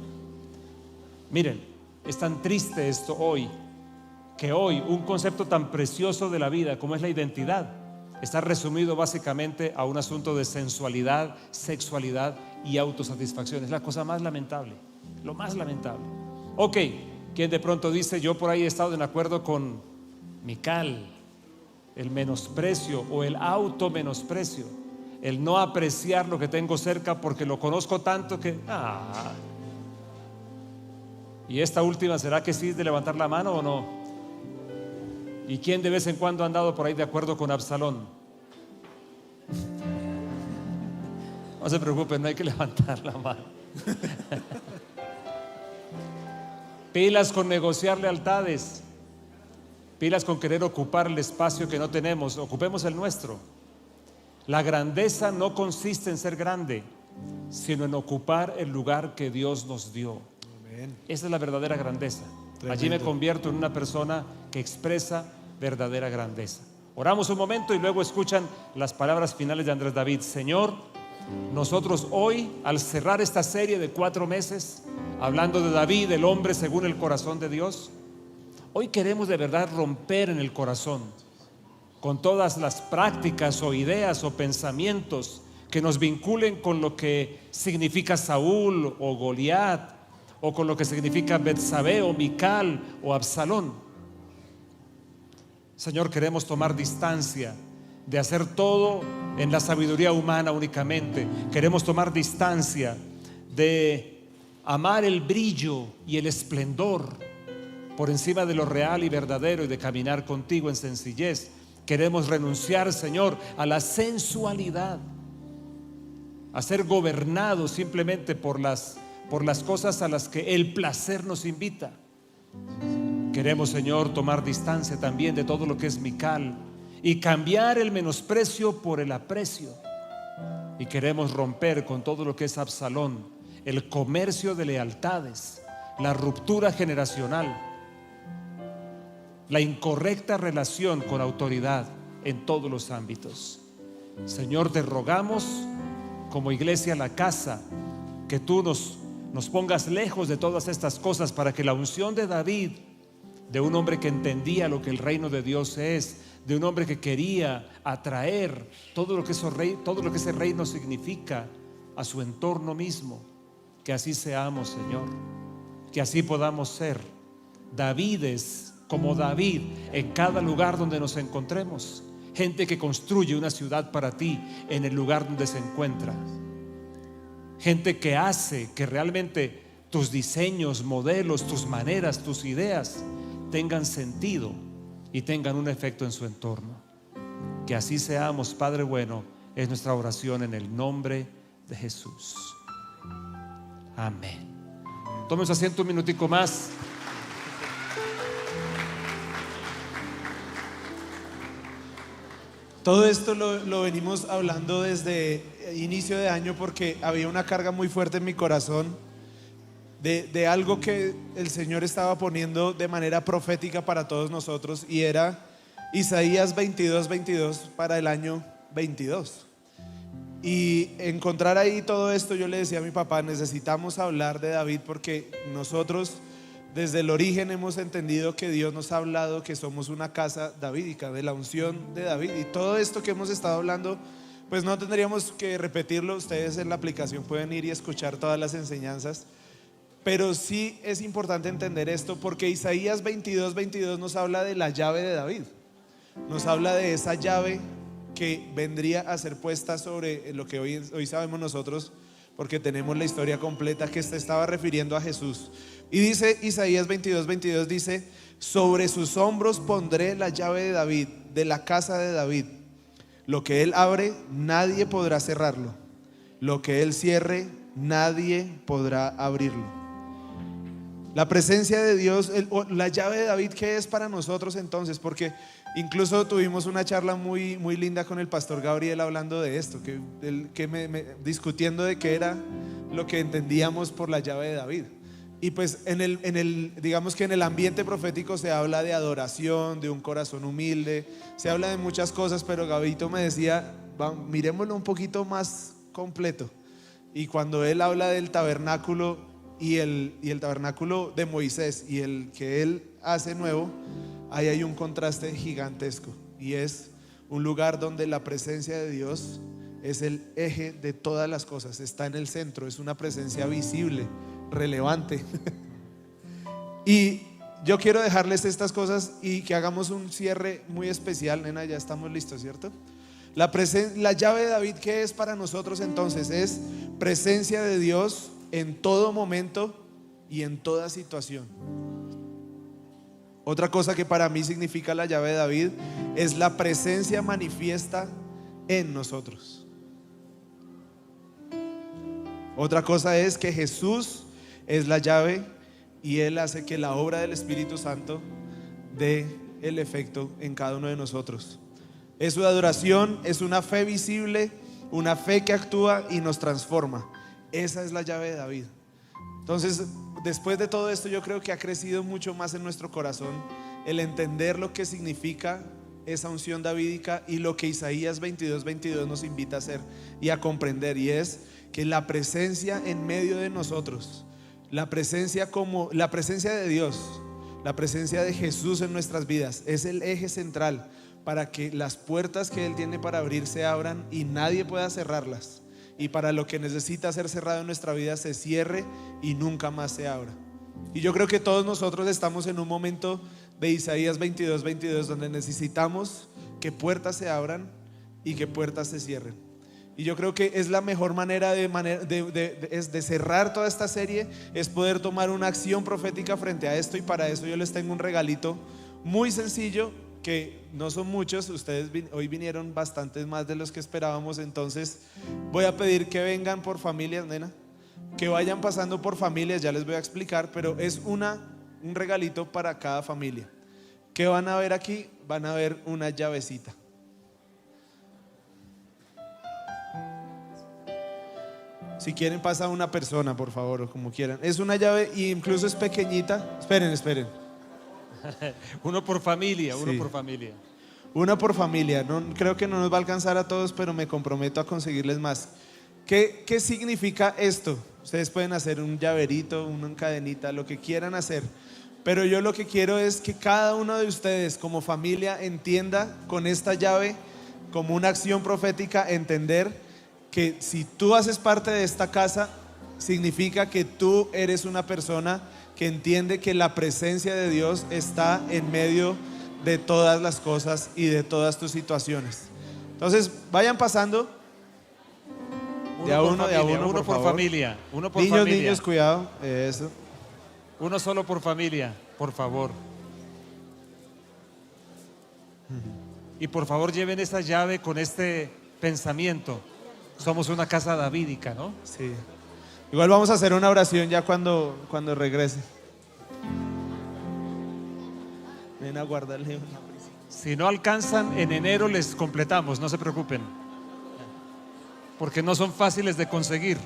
Miren, es tan triste esto hoy, que hoy un concepto tan precioso de la vida como es la identidad está resumido básicamente a un asunto de sensualidad, sexualidad y autosatisfacción. Es la cosa más lamentable, lo más lamentable. Ok, quien de pronto dice, yo por ahí he estado en acuerdo con Mical, el menosprecio o el automenosprecio, el no apreciar lo que tengo cerca porque lo conozco tanto que y esta última, ¿será que sí es de levantar la mano o no? ¿Y quién de vez en cuando ha andado por ahí de acuerdo con Absalón? No se preocupen, no hay que levantar la mano. Pilas con negociar lealtades. Pilas con querer ocupar el espacio que no tenemos. Ocupemos el nuestro. La grandeza no consiste en ser grande, sino en ocupar el lugar que Dios nos dio. Amén. Esa es la verdadera grandeza. Tremendo. Allí me convierto en una persona que expresa verdadera grandeza. Oramos un momento y luego escuchan las palabras finales de Andrés David. Señor, nosotros hoy, al cerrar esta serie de 4 meses, hablando de David, el hombre según el corazón de Dios, hoy queremos de verdad romper en el corazón con todas las prácticas o ideas o pensamientos que nos vinculen con lo que significa Saúl o Goliat, o con lo que significa Betsabé o Mical o Absalón. Señor, queremos tomar distancia de hacer todo en la sabiduría humana únicamente. Queremos tomar distancia de amar el brillo y el esplendor por encima de lo real y verdadero, y de caminar contigo en sencillez. Queremos renunciar, Señor, a la sensualidad, a ser gobernados simplemente por las por las cosas a las que el placer nos invita. Queremos, Señor, tomar distancia también de todo lo que es Mical y cambiar el menosprecio por el aprecio. Y queremos romper con todo lo que es Absalón, el comercio de lealtades, la ruptura generacional, la incorrecta relación con autoridad en todos los ámbitos. Señor, te rogamos como iglesia La Casa que tú nos pongas lejos de todas estas cosas, para que la unción de David, de un hombre que entendía lo que el reino de Dios es, de un hombre que quería atraer todo lo que ese reino significa a su entorno mismo, que así seamos, Señor, que así podamos ser Davides como David en cada lugar donde nos encontremos, gente que construye una ciudad para ti en el lugar donde se encuentra, gente que hace que realmente tus diseños, modelos, tus maneras, tus ideas tengan sentido y tengan un efecto en su entorno. Que así seamos, Padre bueno, es nuestra oración en el nombre de Jesús. Amén. Tómense asiento un minutico más. Todo esto lo venimos hablando desde inicio de año, porque había una carga muy fuerte en mi corazón de algo que el Señor estaba poniendo de manera profética para todos nosotros, y era Isaías 22:22 para el año 22. Y encontrar ahí todo esto, yo le decía a mi papá, necesitamos hablar de David, porque nosotros desde el origen hemos entendido que Dios nos ha hablado que somos una casa davídica, de la unción de David. Y todo esto que hemos estado hablando, pues no tendríamos que repetirlo. Ustedes en la aplicación pueden ir y escuchar todas las enseñanzas. Pero sí es importante entender esto, porque Isaías 22:22 nos habla de la llave de David. Nos habla de esa llave que vendría a ser puesta sobre lo que hoy sabemos nosotros, porque tenemos la historia completa, que se estaba refiriendo a Jesús. Y dice Isaías 22:22, dice: sobre sus hombros pondré la llave de David, de la casa de David. Lo que él abre, nadie podrá cerrarlo. Lo que él cierre, nadie podrá abrirlo. La presencia de Dios, la llave de David, ¿qué es para nosotros entonces? Porque incluso tuvimos una charla muy, muy linda con el pastor Gabriel hablando de esto, discutiendo de qué era lo que entendíamos por la llave de David. Y pues digamos que en el ambiente profético se habla de adoración, de un corazón humilde, se habla de muchas cosas, pero Gabito me decía, miremoslo un poquito más completo. Y cuando él habla del tabernáculo y el tabernáculo de Moisés y el que él hace nuevo, ahí hay un contraste gigantesco, y es un lugar donde la presencia de Dios es el eje de todas las cosas, está en el centro, es una presencia visible, relevante. Y yo quiero dejarles estas cosas y que hagamos un cierre muy especial. Nena, ya estamos listos, ¿cierto? La llave de David, ¿qué es para nosotros entonces? Es presencia de Dios en todo momento y en toda situación. Otra cosa que para mí significa la llave de David es la presencia manifiesta en nosotros. Otra cosa es que Jesús es la llave y Él hace que la obra del Espíritu Santo dé el efecto en cada uno de nosotros. Es su adoración, es una fe visible, una fe que actúa y nos transforma. Esa es la llave de David. Entonces, después de todo esto, yo creo que ha crecido mucho más en nuestro corazón el entender lo que significa esa unción davídica y lo que Isaías 22:22 nos invita a hacer y a comprender, y es que la presencia en medio de nosotros, la presencia de Dios, la presencia de Jesús en nuestras vidas es el eje central para que las puertas que Él tiene para abrir se abran y nadie pueda cerrarlas, y para lo que necesita ser cerrado en nuestra vida se cierre y nunca más se abra. Y yo creo que todos nosotros estamos en un momento de Isaías 22:22 donde necesitamos que puertas se abran y que puertas se cierren. Y yo creo que es la mejor manera de cerrar toda esta serie, es poder tomar una acción profética frente a esto. Y para eso yo les tengo un regalito muy sencillo, que no son muchos. Ustedes hoy vinieron bastantes más de los que esperábamos. Entonces voy a pedir que vengan por familias, nena. que vayan pasando por familias, ya les voy a explicar, pero es un regalito para cada familia. ¿Qué van a ver aquí? Van a ver una llavecita. Si quieren pasa una persona, por favor, o como quieran. Es una llave e incluso es pequeñita. Esperen. Uno por familia, Sí. uno por familia. Una por familia. No, creo que no nos va a alcanzar a todos, pero me comprometo a conseguirles más. ¿Qué significa esto? Ustedes pueden hacer un llaverito, una cadenita, lo que quieran hacer. Pero yo lo que quiero es que cada uno de ustedes como familia entienda con esta llave como una acción profética, entender que si tú haces parte de esta casa, significa que tú eres una persona que entiende que la presencia de Dios está en medio de todas las cosas y de todas tus situaciones. Entonces, vayan pasando de a uno, uno por favor. familia, uno por Niños, familia. niños, cuidado. Eso. Uno solo por familia, por favor. Y por favor lleven esta llave con este pensamiento. Somos una casa davídica, ¿no? Sí. Igual vamos a hacer una oración ya cuando regrese. Ven a guardarle una prisa. Si no alcanzan, en enero les completamos, no se preocupen. Porque no son fáciles de conseguir.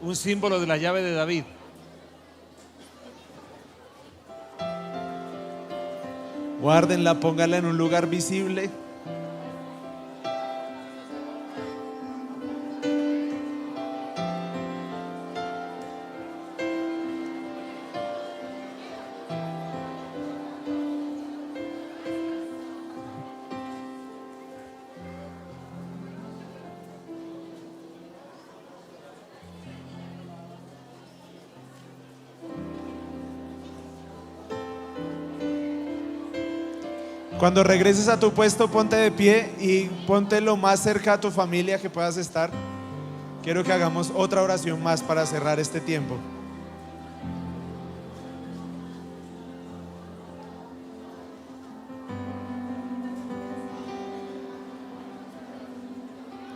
Un símbolo de la llave de David. Guárdenla, pónganla en un lugar visible. Cuando regreses a tu puesto, ponte de pie y ponte lo más cerca a tu familia que puedas estar. Quiero que hagamos otra oración más para cerrar este tiempo.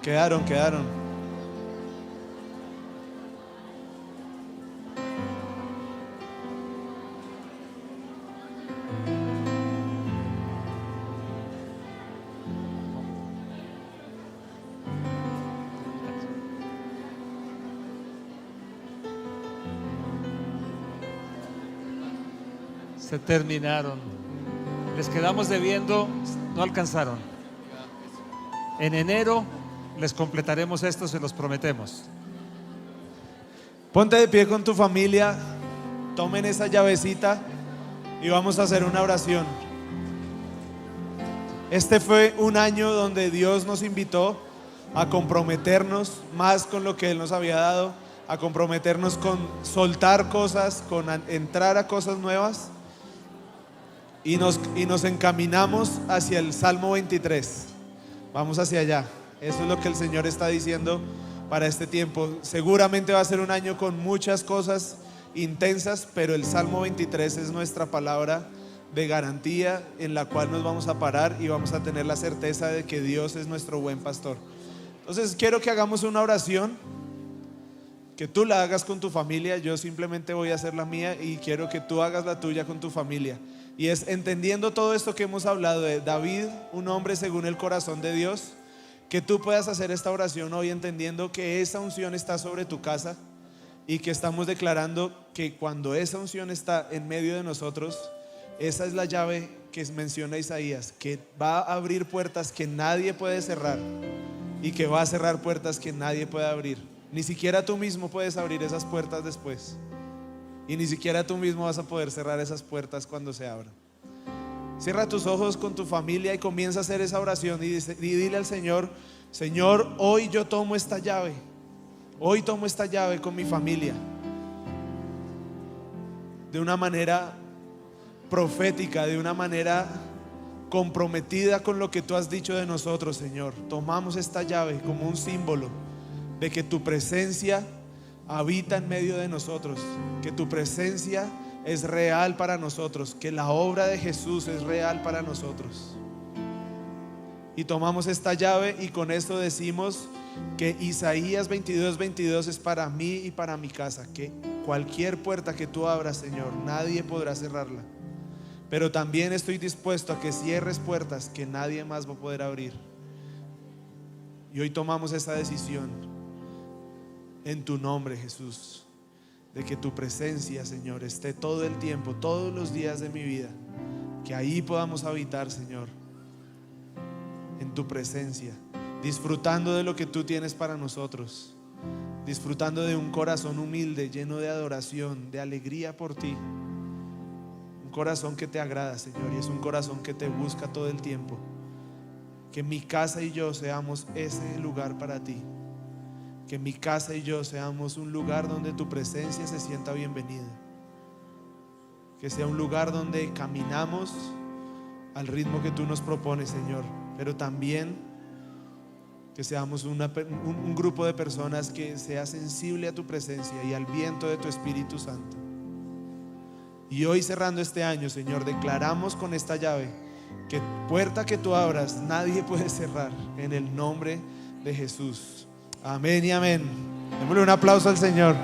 Quedaron. Se terminaron. Les quedamos debiendo, no alcanzaron. En enero les completaremos esto, se los prometemos. Ponte de pie con tu familia, tomen esa llavecita y vamos a hacer una oración. Este fue un año donde Dios nos invitó a comprometernos más con lo que Él nos había dado, a comprometernos con soltar cosas, con entrar a cosas nuevas. Y nos encaminamos hacia el Salmo 23. Vamos hacia allá. Eso es lo que el Señor está diciendo para este tiempo. Seguramente va a ser un año con muchas cosas intensas, pero el Salmo 23 es nuestra palabra de garantía en la cual nos vamos a parar y vamos a tener la certeza de que Dios es nuestro buen pastor. Entonces quiero que hagamos una oración, que tú la hagas con tu familia. Yo simplemente voy a hacer la mía y quiero que tú hagas la tuya con tu familia. Y es entendiendo todo esto que hemos hablado de David, un hombre según el corazón de Dios, que tú puedas hacer esta oración hoy entendiendo que esa unción está sobre tu casa y que estamos declarando que cuando esa unción está en medio de nosotros, esa es la llave que menciona Isaías, que va a abrir puertas que nadie puede cerrar y que va a cerrar puertas que nadie puede abrir. Ni siquiera tú mismo puedes abrir esas puertas después. Y ni siquiera tú mismo vas a poder cerrar esas puertas cuando se abran. Cierra tus ojos con tu familia y comienza a hacer esa oración y dile al Señor: Señor, hoy yo tomo esta llave. Hoy tomo esta llave con mi familia. De una manera profética, de una manera comprometida con lo que tú has dicho de nosotros, Señor. Tomamos esta llave como un símbolo de que tu presencia habita en medio de nosotros, que tu presencia es real para nosotros, que la obra de Jesús es real para nosotros. Y tomamos esta llave y con esto decimos que Isaías 22:22 es para mí y para mi casa, que cualquier puerta que tú abras, Señor, nadie podrá cerrarla. Pero también estoy dispuesto a que cierres puertas que nadie más va a poder abrir. Y hoy tomamos esta decisión en tu nombre, Jesús, de que tu presencia, Señor, esté todo el tiempo, todos los días de mi vida, que ahí podamos habitar, Señor, en tu presencia, disfrutando de lo que tú tienes para nosotros, disfrutando de un corazón humilde, lleno de adoración, de alegría por ti. Un corazón que te agrada, Señor, y es un corazón que te busca todo el tiempo. Que mi casa y yo seamos ese lugar para ti. Que mi casa y yo seamos un lugar donde tu presencia se sienta bienvenida. Que sea un lugar donde caminamos al ritmo que tú nos propones, Señor. Pero también que seamos un grupo de personas que sea sensible a tu presencia y al viento de tu Espíritu Santo. Y hoy, cerrando este año, Señor, declaramos con esta llave que puerta que tú abras nadie puede cerrar, en el nombre de Jesús. Amén y amén. Démosle un aplauso al Señor.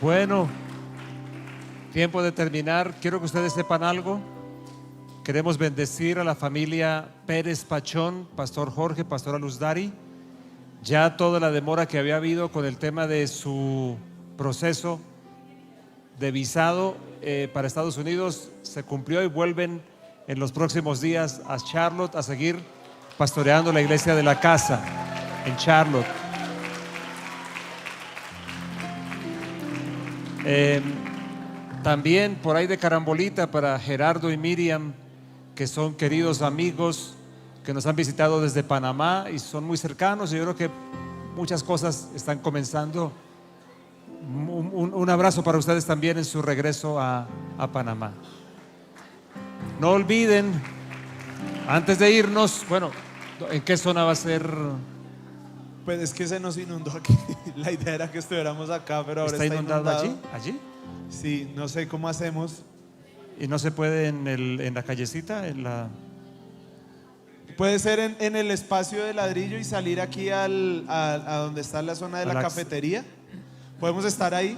Bueno, tiempo de terminar. Quiero que ustedes sepan algo. Queremos bendecir a la familia Pérez Pachón, Pastor Jorge, Pastora Luz Dari. Ya toda la demora que había habido con el tema de su proceso de visado para Estados Unidos se cumplió y vuelven en los próximos días a Charlotte a seguir pastoreando la iglesia de la casa en Charlotte. También por ahí de carambolita para Gerardo y Miriam, que son queridos amigos que nos han visitado desde Panamá y son muy cercanos, y yo creo que muchas cosas están comenzando. Un abrazo para ustedes también en su regreso a Panamá. No olviden, antes de irnos, bueno, ¿en qué zona va a ser? Pues es que se nos inundó aquí. La idea era que estuviéramos acá, pero ahora está inundado. ¿Allí? Sí, no sé cómo hacemos. ¿Y no se puede en la callecita? Puede ser en el espacio de ladrillo y salir aquí a donde está la zona de la cafetería. Podemos estar ahí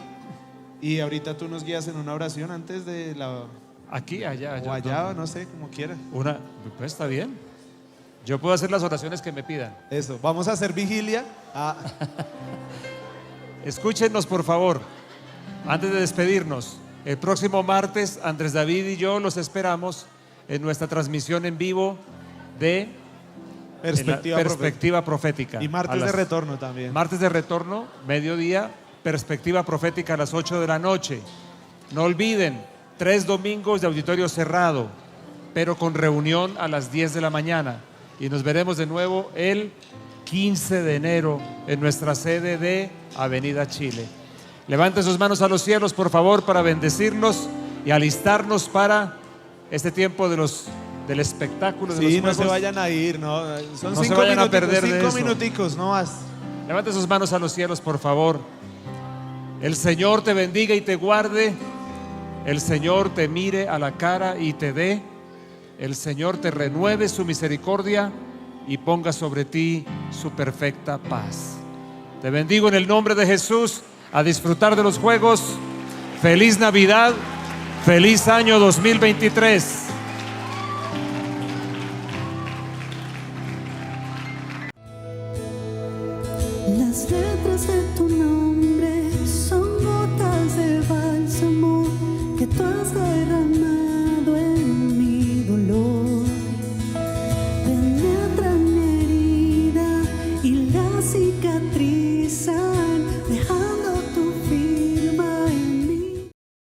y ahorita tú nos guías en una oración antes de la... Aquí, allá. O allá, no sé, como quieras. Pues está bien. Yo puedo hacer las oraciones que me pidan. Eso, vamos a hacer vigilia. Escúchenos, por favor, antes de despedirnos. El próximo martes, Andrés David y yo los esperamos en nuestra transmisión en vivo de Perspectiva Profética. Y martes de retorno también. Martes de retorno, mediodía, Perspectiva Profética a las 8 de la noche. No olviden, 3 domingos de auditorio cerrado, pero con reunión a las 10 de la mañana. Y nos veremos de nuevo el 15 de enero en nuestra sede de Avenida Chile. Levanten sus manos a los cielos, por favor, para bendecirnos y alistarnos para este tiempo del espectáculo de los Sí, no juegos. se vayan a ir, ¿no? Son No se vayan a perder de 5 eso. minuticos, no más. Levanten sus manos a los cielos, por favor. El Señor te bendiga y te guarde. El Señor te mire a la cara y te dé. El Señor te renueve su misericordia y ponga sobre ti su perfecta paz. Te bendigo en el nombre de Jesús. A disfrutar de los juegos. Feliz Navidad. Feliz año 2023. Las letras de